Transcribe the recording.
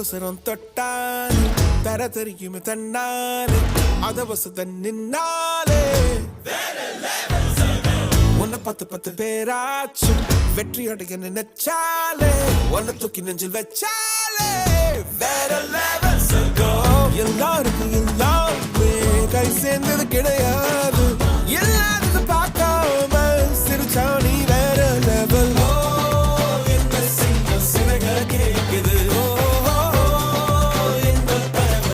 அவசரம் தொட்டாலே தர தெரியுமே தன்னாலே அதவசத நின்னாலே உன்னை 10 பேராச்சும் வெற்றி அடைய நினைச்சாலே உன்னை தூக்கி நெஞ்சில் வச்சாலே வேற லெவல் எல்லாருக்கும் எல்லாமே கை சேர்ந்தது கிடையாது.